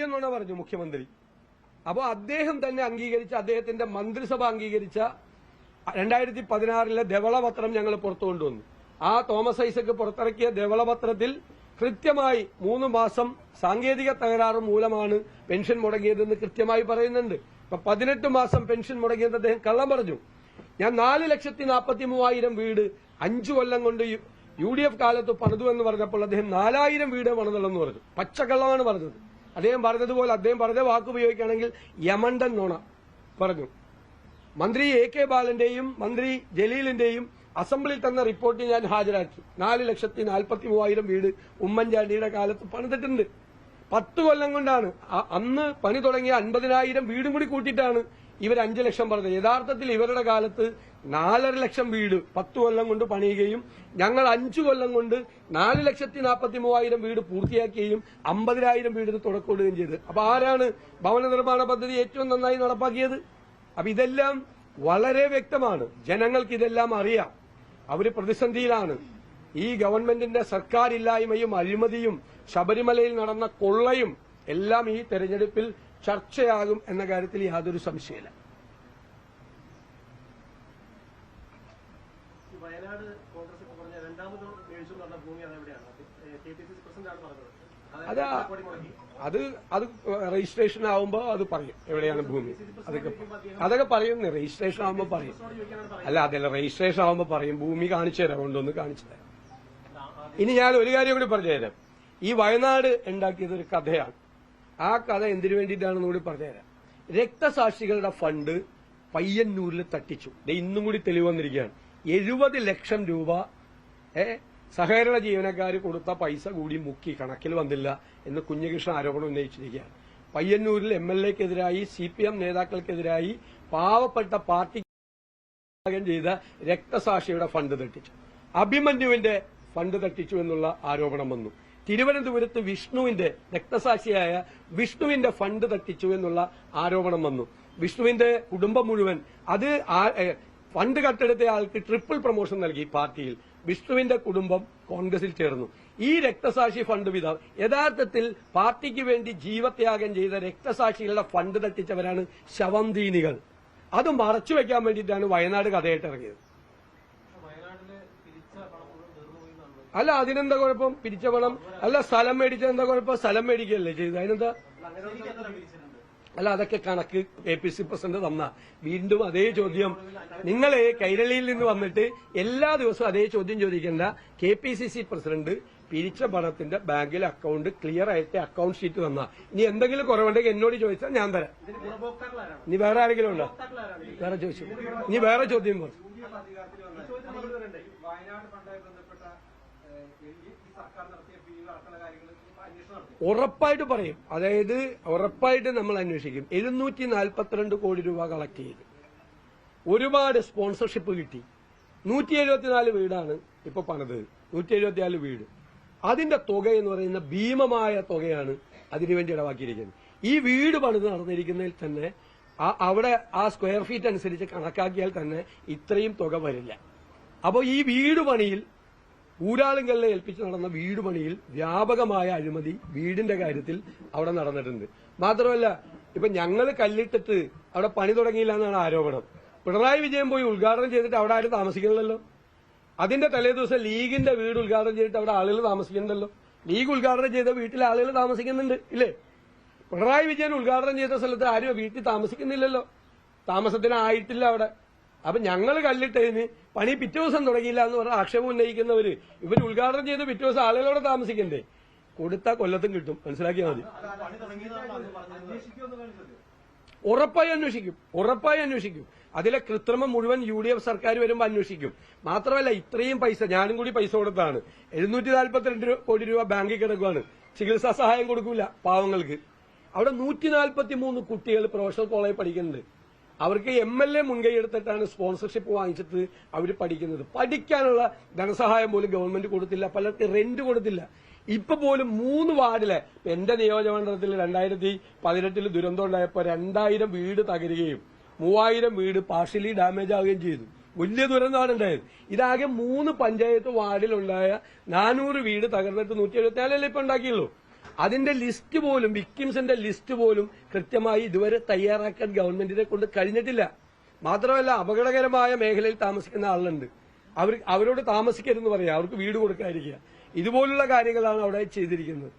വലിയ നുണ പറഞ്ഞു മുഖ്യമന്ത്രി. അപ്പോൾ അദ്ദേഹം തന്നെ അംഗീകരിച്ച, അദ്ദേഹത്തിന്റെ മന്ത്രിസഭ അംഗീകരിച്ച 2016 ധവളപത്രം ഞങ്ങൾ പുറത്തു കൊണ്ടുവന്നു. ആ തോമസ് ഐസക് പുറത്തിറക്കിയ ധവളപത്രത്തിൽ കൃത്യമായി 3 മാസം സാങ്കേതിക തകരാറ് മൂലമാണ് പെൻഷൻ മുടങ്ങിയതെന്ന് കൃത്യമായി പറയുന്നുണ്ട്. ഇപ്പൊ 18 മാസം പെൻഷൻ മുടങ്ങിയത് അദ്ദേഹം കള്ളം പറഞ്ഞു. ഞാൻ 4,43,000 വീട് 5 കൊല്ലം കൊണ്ട് UDF കാലത്ത് പണിതു എന്ന് പറഞ്ഞപ്പോൾ അദ്ദേഹം 4,000 വീട് പണിതുള്ളെന്ന് പറഞ്ഞു. പച്ചക്കള്ളമാണ് പറഞ്ഞത്. അദ്ദേഹം പറഞ്ഞതുപോലെ അദ്ദേഹം പറഞ്ഞ വാക്ക് ഉപയോഗിക്കുകയാണെങ്കിൽ യമണ്ടൻ നുണ പറഞ്ഞു. മന്ത്രി AK ബാലന്റെയും മന്ത്രി ജലീലിന്റെയും അസംബ്ലിയിൽ തന്ന റിപ്പോർട്ട് ഞാൻ ഹാജരാക്കി. 4,43,000 വീട് ഉമ്മൻചാണ്ടിയുടെ കാലത്ത് പണിതിട്ടുണ്ട്. 10 കൊല്ലം കൊണ്ടാണ്. അന്ന് പണി തുടങ്ങിയ 50,000 വീടും കൂടി കൂട്ടിയിട്ടാണ് ഇവർ 5 ലക്ഷം പറഞ്ഞത്. യഥാർത്ഥത്തിൽ ഇവരുടെ കാലത്ത് 4.5 ലക്ഷം വീട് 10 കൊല്ലം കൊണ്ട് പണിയുകയും ഞങ്ങൾ 5 കൊല്ലം കൊണ്ട് 4,43,000 വീട് പൂർത്തിയാക്കുകയും 50,000 വീടിന് തുടക്കമിടുകയും ചെയ്ത്. അപ്പൊ ആരാണ് ഭവന നിർമ്മാണ പദ്ധതി ഏറ്റവും നന്നായി നടപ്പാക്കിയത്? അപ്പൊ ഇതെല്ലാം വളരെ വ്യക്തമാണ്. ജനങ്ങൾക്ക് ഇതെല്ലാം അറിയാം. അവര് പ്രതിസന്ധിയിലാണ്. ഈ ഗവൺമെന്റിന്റെ സർക്കാരില്ലായ്മയും അഴിമതിയും ശബരിമലയിൽ നടന്ന കൊള്ളയും എല്ലാം ഈ തെരഞ്ഞെടുപ്പിൽ ചർച്ചയാകും എന്ന കാര്യത്തിൽ യാതൊരു സംശയമില്ല. വയനാട് കോൺഗ്രസ് പറഞ്ഞ രണ്ടാമത് ഭൂമി അതെവിടെയാണ്? KPCC പ്രസിഡന്റാണ് പറഞ്ഞത്. അത് രജിസ്ട്രേഷൻ ആവുമ്പോ അത് പറയും എവിടെയാണ് ഭൂമി. അതൊക്കെ പറയും. രജിസ്ട്രേഷൻ ആവുമ്പോ പറയും. അതല്ല, രജിസ്ട്രേഷൻ ആവുമ്പോ പറയും. ഭൂമി കാണിച്ചു തരാം, കൊണ്ടൊന്ന് കാണിച്ചു തരാം. ഇനി ഞാൻ ഒരു കാര്യം കൂടി പറഞ്ഞുതരാം. ഈ വയനാട് ഉണ്ടാക്കിയത് ഒരു കഥയാണ്. ആ കഥ എന്തിനു വേണ്ടിയിട്ടാണെന്ന് കൂടി പറഞ്ഞുതരാം. രക്തസാക്ഷികളുടെ ഫണ്ട് പയ്യന്നൂരിൽ തട്ടിച്ചു. ഇന്നും കൂടി തെളിവ് വന്നിരിക്കുകയാണ്. 70 ലക്ഷം രൂപ സഹകരണ ജീവനക്കാർ കൊടുത്ത പൈസ കൂടി മുക്കി, കണക്കിൽ വന്നില്ല എന്ന് കുഞ്ഞകൃഷ്ണൻ ആരോപണം ഉന്നയിച്ചിരിക്കുകയാണ്. പയ്യന്നൂരിൽ MLAക്കെതിരായി CPM നേതാക്കൾക്കെതിരായി പാവപ്പെട്ട പാർട്ടി ചെയ്ത രക്തസാക്ഷിയുടെ ഫണ്ട് തട്ടിച്ചു. അഭിമന്യുവിന്റെ ഫണ്ട് തട്ടിച്ചു എന്നുള്ള ആരോപണം വന്നു. തിരുവനന്തപുരത്ത് വിഷ്ണുവിന്റെ, രക്തസാക്ഷിയായ വിഷ്ണുവിന്റെ ഫണ്ട് തട്ടിച്ചു എന്നുള്ള ആരോപണം വന്നു. വിഷ്ണുവിന്റെ കുടുംബം മുഴുവൻ അത് ഫണ്ട് കട്ടെടുത്ത ആൾക്ക് ട്രിപ്പിൾ പ്രൊമോഷൻ നൽകി പാർട്ടിയിൽ. വിഷ്ണുവിന്റെ കുടുംബം കോൺഗ്രസിൽ ചേർന്നു. ഈ രക്തസാക്ഷി ഫണ്ട് യഥാർത്ഥത്തിൽ പാർട്ടിക്ക് വേണ്ടി ജീവത്യാഗം ചെയ്ത രക്തസാക്ഷികളുടെ ഫണ്ട് തട്ടിച്ചവരാണ് ശവന്തീനികൾ. അത് മറച്ചുവെക്കാൻ വേണ്ടിയിട്ടാണ് വയനാട് കഥയായിട്ടിറങ്ങിയത്. അല്ല, അതിനെന്താ കുഴപ്പം? പിരിച്ച പണം അല്ല, സ്ഥലം മേടിച്ചതെന്താ കുഴപ്പം? സ്ഥലം മേടിക്കുകയല്ലേ ചെയ്തത്, അതിനെന്താ? അല്ല, അതൊക്കെ കണക്ക് KPCC പ്രസിഡന്റ് തന്ന. വീണ്ടും അതേ ചോദ്യം നിങ്ങൾ കൈരളിയിൽ നിന്ന് വന്നിട്ട് എല്ലാ ദിവസവും അതേ ചോദ്യം ചോദിക്കേണ്ട. KPCC പ്രസിഡന്റ് പിരിച്ച പണത്തിന്റെ ബാങ്കിലെ അക്കൌണ്ട് ക്ലിയർ ആയിട്ട് അക്കൌണ്ട് ഷീറ്റ് തന്ന. ഇനി എന്തെങ്കിലും കുറവുണ്ടെങ്കിൽ എന്നോട് ചോദിച്ചാൽ ഞാൻ തരാം. ഇനി വേറെ ആരെങ്കിലും ഉണ്ടോ? വേറെ ചോദിച്ചു. ഇനി വേറെ ചോദ്യം പറഞ്ഞു. ഉറപ്പായിട്ട് പറയും. അതായത് ഉറപ്പായിട്ട് നമ്മൾ അന്വേഷിക്കും. 742 കോടി രൂപ കളക്ട് ചെയ്ത് ഒരുപാട് സ്പോൺസർഷിപ്പ് കിട്ടി. 174 വീടാണ് ഇപ്പൊ പണിത്. 174 വീട്. അതിന്റെ തുക എന്ന് പറയുന്ന ഭീമമായ തുകയാണ് അതിനുവേണ്ടി ഇടവാക്കിയിരിക്കുന്നത്. ഈ വീട് പണിത് നടന്നിരിക്കുന്നതിൽ തന്നെ അവിടെ ആ സ്ക്വയർ ഫീറ്റ് അനുസരിച്ച് കണക്കാക്കിയാൽ തന്നെ ഇത്രയും തുക വരില്ല. അപ്പോൾ ഈ വീട് പണിയിൽ ഊരാളുകളിലെ ഏൽപ്പിച്ച് നടന്ന വീട് പണിയിൽ വ്യാപകമായ അഴിമതി വീടിന്റെ കാര്യത്തിൽ അവിടെ നടന്നിട്ടുണ്ട്. മാത്രമല്ല, ഇപ്പൊ ഞങ്ങൾ കല്ലിട്ടിട്ട് അവിടെ പണി തുടങ്ങിയില്ല എന്നാണ് ആരോപണം. പിണറായി വിജയൻ പോയി ഉദ്ഘാടനം ചെയ്തിട്ട് അവിടെ ആരും താമസിക്കുന്നില്ലല്ലോ. അതിന്റെ തലേദിവസം ലീഗിന്റെ വീട് ഉദ്ഘാടനം ചെയ്തിട്ട് അവിടെ ആളുകൾ താമസിക്കുന്നുണ്ടല്ലോ. ലീഗ് ഉദ്ഘാടനം ചെയ്ത വീട്ടിൽ ആളുകൾ താമസിക്കുന്നുണ്ട്, ഇല്ലേ? പിണറായി വിജയൻ ഉദ്ഘാടനം ചെയ്ത സ്ഥലത്ത് ആരും വീട്ടിൽ താമസിക്കുന്നില്ലല്ലോ. താമസത്തിനായിട്ടില്ല അവിടെ. അപ്പൊ ഞങ്ങൾ കല്ലിട്ടതിന് പണി പിറ്റേ ദിവസം തുടങ്ങിയില്ല എന്ന് പറഞ്ഞ ആക്ഷേപം ഉന്നയിക്കുന്നവര് ഇവർ ഉദ്ഘാടനം ചെയ്ത് പിറ്റേ ദിവസം ആളുകളോട് താമസിക്കണ്ടേ? കൊടുത്താൽ കൊല്ലത്തും കിട്ടും, മനസ്സിലാക്കിയാൽ മതി. ഉറപ്പായി അന്വേഷിക്കും, ഉറപ്പായി അന്വേഷിക്കും. അതിലെ കൃത്രിമം മുഴുവൻ UDF സർക്കാർ വരുമ്പോൾ അന്വേഷിക്കും. മാത്രമല്ല, ഇത്രയും പൈസ ഞാനും കൂടി പൈസ കൊടുത്താണ്. 742 കോടി രൂപ ബാങ്കിൽ കിടക്കുകയാണ്. ചികിത്സാ സഹായം കൊടുക്കൂല പാവങ്ങൾക്ക്. അവിടെ 143 കുട്ടികൾ പ്രൊഫഷണൽ കോളേജിൽ പഠിക്കുന്നുണ്ട്. അവർക്ക് MLA മുൻകൈ എടുത്തിട്ടാണ് സ്പോൺസർഷിപ്പ് വാങ്ങിച്ചിട്ട് അവർ പഠിക്കുന്നത്. പഠിക്കാനുള്ള ധനസഹായം പോലും ഗവൺമെന്റ് കൊടുത്തില്ല. പലർക്ക് റെന്റ് കൊടുത്തില്ല. ഇപ്പൊ പോലും 3 വാർഡിലെ, എന്റെ നിയോജകമണ്ഡലത്തിൽ 2018 ദുരന്തം ഉണ്ടായപ്പോൾ 2000 വീട് തകരുകയും 3000 വീട് പാർഷ്യലി ഡാമേജ് ആവുകയും ചെയ്തു. വലിയ ദുരന്തമാണ് ഉണ്ടായത്. ഇതാകെ 3 പഞ്ചായത്ത് വാർഡിലുണ്ടായ 400 വീട് തകർന്നിട്ട് 174 ഇപ്പൊ ഉണ്ടാക്കിയുള്ളൂ. അതിന്റെ ലിസ്റ്റ് പോലും, വിക്ടിംസിന്റെ ലിസ്റ്റ് പോലും കൃത്യമായി ഇതുവരെ തയ്യാറാക്കാൻ ഗവൺമെന്റിനെ കൊണ്ട് കഴിഞ്ഞിട്ടില്ല. മാത്രമല്ല, അപകടകരമായ മേഖലയിൽ താമസിക്കുന്ന ആളുണ്ട്, അവരോട് താമസിക്കരുതെന്ന് പറയാം, അവർക്ക് വീട് കൊടുക്കാതിരിക്കുക, ഇതുപോലുള്ള കാര്യങ്ങളാണ് അവിടെ ചെയ്തിരിക്കുന്നത്.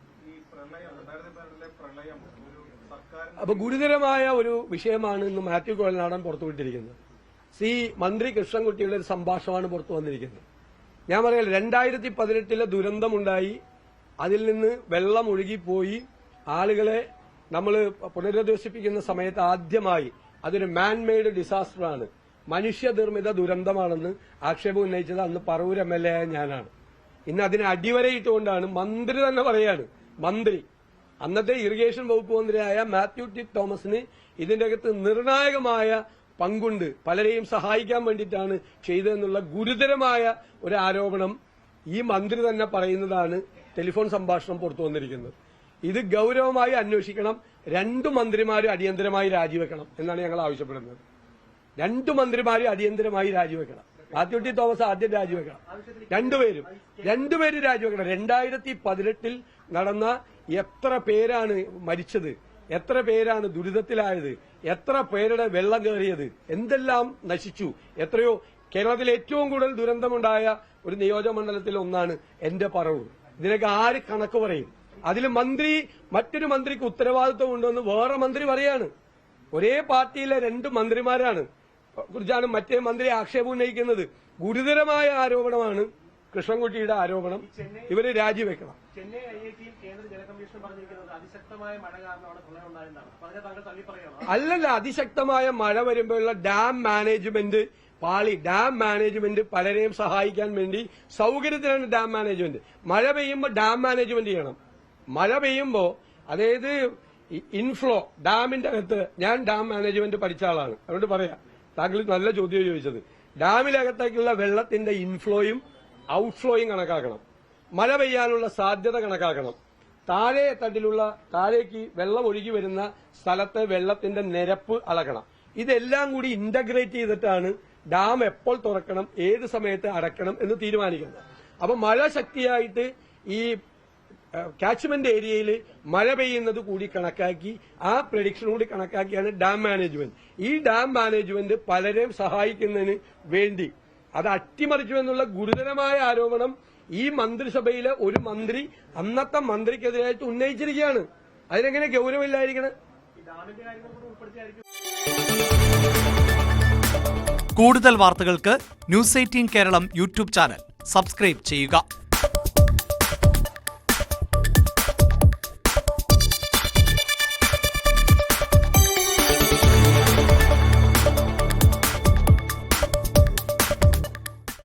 അപ്പൊ ഗുരുതരമായ ഒരു വിഷയമാണ് ഇന്ന് മാത്യു കുഴൽനാടൻ പുറത്തുവിട്ടിരിക്കുന്നത്. മന്ത്രി കൃഷ്ണൻകുട്ടിയുടെ ഒരു സംഭാഷണമാണ് പുറത്തു വന്നിരിക്കുന്നത്. ഞാൻ പറയാം, 2018 ദുരന്തമുണ്ടായി, അതിൽ നിന്ന് വെള്ളം ഒഴുകിപ്പോയി ആളുകളെ നമ്മൾ പുനരധിവസിപ്പിക്കുന്ന സമയത്ത് ആദ്യമായി അതൊരു മാൻമെയ്ഡ് ഡിസാസ്റ്ററാണ്, മനുഷ്യനിർമ്മിത ദുരന്തമാണെന്ന് ആക്ഷേപം ഉന്നയിച്ചത് അന്ന് പറവൂർ MLA ആയ ഞാനാണ്. ഇന്ന് അതിനെ അടിവരയിട്ടുകൊണ്ടാണ് മന്ത്രി തന്നെ പറയാണ്, മന്ത്രി അന്നത്തെ ഇറിഗേഷൻ വകുപ്പ് മന്ത്രിയായ മാത്യു ടി തോമസിന് ഇതിന്റെ അകത്ത് നിർണായകമായ പങ്കുണ്ട്, പലരെയും സഹായിക്കാൻ വേണ്ടിയിട്ടാണ് ചെയ്തതെന്നുള്ള ഗുരുതരമായ ഒരു ആരോപണം ഈ മന്ത്രി തന്നെ പറയുന്നതാണ് ടെലിഫോൺ സംഭാഷണം പുറത്തു വന്നിരിക്കുന്നത്. ഇത് ഗൌരവമായി അന്വേഷിക്കണം. 2 മന്ത്രിമാരും അടിയന്തരമായി രാജിവെക്കണം എന്നാണ് ഞങ്ങൾ ആവശ്യപ്പെടുന്നത്. 2 മന്ത്രിമാരും അടിയന്തരമായി രാജിവെക്കണം. മാത്യു ടി തോമസ് ആദ്യം രാജിവെക്കണം, രണ്ടുപേരും രാജിവെക്കണം. 2018 നടന്ന എത്ര പേരാണ് മരിച്ചത്, എത്ര പേരാണ് ദുരിതത്തിലായത്, എത്ര പേരുടെ വെള്ളം കയറിയത്, എന്തെല്ലാം നശിച്ചു, എത്രയോ. കേരളത്തിൽ ഏറ്റവും കൂടുതൽ ദുരന്തമുണ്ടായ ഒരു നിയോജകമണ്ഡലത്തിൽ ഒന്നാണ് എന്റെ പറവൂർ. ഇതിനൊക്കെ ആര് കണക്ക് പറയും? അതിൽ മറ്റൊരു മന്ത്രിക്ക് ഉത്തരവാദിത്വം ഉണ്ടെന്ന് വേറെ മന്ത്രി പറയാണ്. ഒരേ പാർട്ടിയിലെ 2 മന്ത്രിമാരാണ് കുറിച്ചാണ് മറ്റേ മന്ത്രി ആക്ഷേപം ഉന്നയിക്കുന്നത്. ഗുരുതരമായ ആരോപണമാണ് കൃഷ്ണൻകുട്ടിയുടെ ആരോപണം. ഇവര് രാജിവെക്കണം. ചെന്നൈ IIT-യിൽ കേന്ദ്ര ജലകമ്മീഷൻ പറഞ്ഞിരിക്കുന്നത് അതിശക്തമായ മഴ കാരണമാണ് പ്രളയം ഉണ്ടായതാണ്. അതിനെ താങ്കൾ തള്ളിപ്പറയണം. അല്ലല്ല, അതിശക്തമായ മഴ വരുമ്പോഴുള്ള ഡാം മാനേജ്മെന്റ് പാളി. ഡാം മാനേജ്മെന്റ് പലരെയും സഹായിക്കാൻ വേണ്ടി സൌകര്യത്തിനാണ് ഡാം മാനേജ്മെന്റ്. മഴ പെയ്യുമ്പോൾ ഡാം മാനേജ്മെന്റ് ചെയ്യണം. മഴ പെയ്യുമ്പോൾ, അതായത് ഇൻഫ്ലോ ഡാമിന്റെ അകത്ത്, ഞാൻ ഡാം മാനേജ്മെന്റ് പഠിച്ച ആളാണ്, അതുകൊണ്ട് പറയാം, താങ്കൾ നല്ല ചോദ്യം ചോദിച്ചത്. ഡാമിനകത്തേക്കുള്ള വെള്ളത്തിന്റെ ഇൻഫ്ലോയും ഔട്ട്ഫ്ലോയും കണക്കാക്കണം, മഴ പെയ്യാനുള്ള സാധ്യത കണക്കാക്കണം, താഴേക്ക് വെള്ളം ഒഴുകി വരുന്ന സ്ഥലത്തെ വെള്ളത്തിന്റെ നിരപ്പ് അളക്കണം. ഇതെല്ലാം കൂടി ഇന്റഗ്രേറ്റ് ചെയ്തിട്ടാണ് ഡാം എപ്പോൾ തുറക്കണം, ഏത് സമയത്ത് അടക്കണം എന്ന് തീരുമാനിക്കുന്നത്. അപ്പൊ മഴ ശക്തിയായിട്ട് ഈ കാച്ച്മെന്റ് ഏരിയയിൽ മഴ പെയ്യുന്നത് കൂടി കണക്കാക്കി, ആ പ്രഡിക്ഷൻ കൂടി കണക്കാക്കിയാണ് ഡാം മാനേജ്മെന്റ്. ഈ ഡാം മാനേജ്മെന്റ് പലരെയും സഹായിക്കുന്നതിന് വേണ്ടി അത് അട്ടിമറിച്ചു എന്നുള്ള ഗുരുതരമായ ആരോപണം ഈ മന്ത്രിസഭയിലെ ഒരു മന്ത്രി അന്നത്തെ മന്ത്രിക്കെതിരായിട്ട് ഉന്നയിച്ചിരിക്കുകയാണ്. അതിനെങ്ങനെ ഗൌരവമില്ലായിരിക്കണം? കൂടുതൽ വാർത്തകൾക്ക് news 18 Keralam YouTube channel subscribe ചെയ്യുക.